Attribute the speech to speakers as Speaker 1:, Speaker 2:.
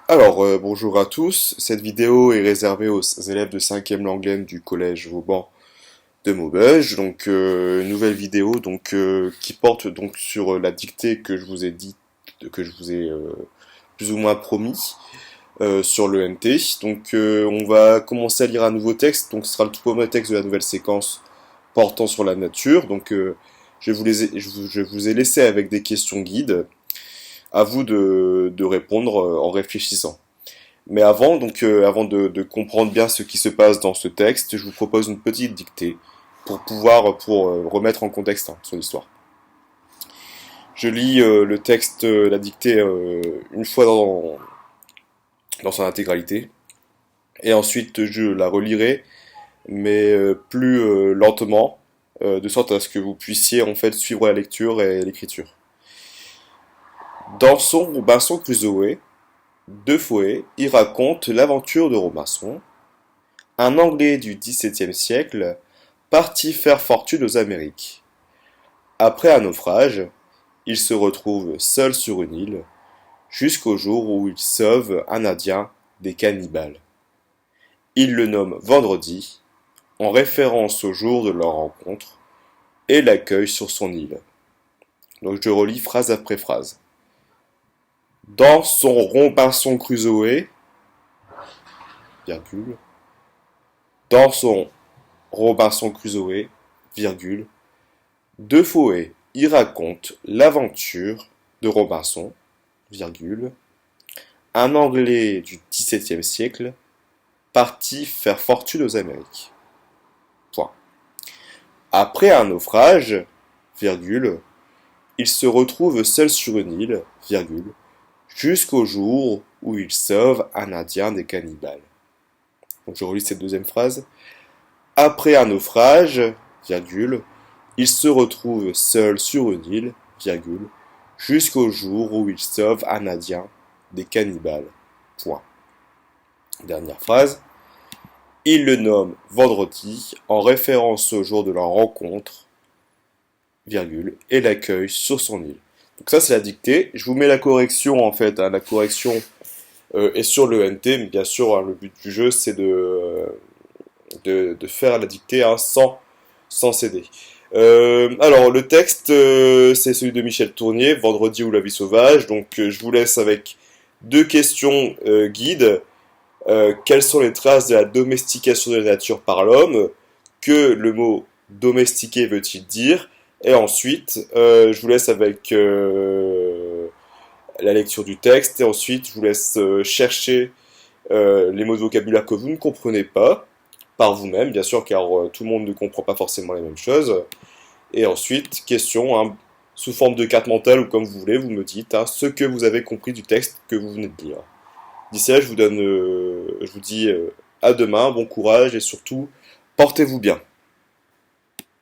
Speaker 1: Bonjour à tous. Cette vidéo est réservée aux élèves de 5e langue du collège Vauban de Maubeuge. Nouvelle vidéo qui porte donc sur la dictée que je vous ai dit, que je vous ai plus ou moins promis sur le NT. On va commencer à lire un nouveau texte. Donc, ce sera le tout premier texte de la nouvelle séquence portant sur la nature. Je vous ai laissé avec des questions guides. À vous de répondre en réfléchissant. Mais avant de comprendre bien ce qui se passe dans ce texte, je vous propose une petite dictée pour remettre en contexte son histoire. Je lis le texte, la dictée une fois dans son intégralité, et ensuite je la relirai, mais plus lentement, de sorte à ce que vous puissiez en fait suivre la lecture et l'écriture. Dans son Robinson Crusoe, Defoe y raconte l'aventure de Robinson, un Anglais du XVIIe siècle parti faire fortune aux Amériques. Après un naufrage, il se retrouve seul sur une île, jusqu'au jour où il sauve un Indien des cannibales. Il le nomme Vendredi, en référence au jour de leur rencontre, et l'accueille sur son île. Donc je relis phrase après phrase. Dans son Robinson Crusoe, virgule, dans son Robinson Crusoe, virgule, Defoe y raconte l'aventure de Robinson, virgule, un Anglais du XVIIe siècle parti faire fortune aux Amériques. Point. Après un naufrage, virgule, il se retrouve seul sur une île, virgule, jusqu'au jour où il sauve un Indien des cannibales. Donc je relis cette deuxième phrase. Après un naufrage, virgule, il se retrouve seul sur une île, virgule, jusqu'au jour où il sauve un Indien des cannibales. Point. Dernière phrase. Il le nomme Vendredi en référence au jour de leur rencontre, virgule, et l'accueille sur son île. Donc ça c'est la dictée. Je vous mets la correction en fait. La correction est sur le NT, mais bien sûr le but du jeu c'est de faire la dictée sans céder. Le texte, c'est celui de Michel Tournier, Vendredi ou la vie sauvage. Je vous laisse avec deux questions guides. Quelles sont les traces de la domestication de la nature par l'homme? Que le mot domestiquer veut-il dire? Et ensuite, je vous laisse avec la lecture du texte. Et ensuite, je vous laisse chercher les mots de vocabulaire que vous ne comprenez pas par vous-même, bien sûr, car tout le monde ne comprend pas forcément les mêmes choses. Et ensuite, question, hein, sous forme de carte mentale ou comme vous voulez, vous me dites hein, ce que vous avez compris du texte que vous venez de lire. D'ici là, je vous dis à demain, bon courage et surtout, portez-vous bien.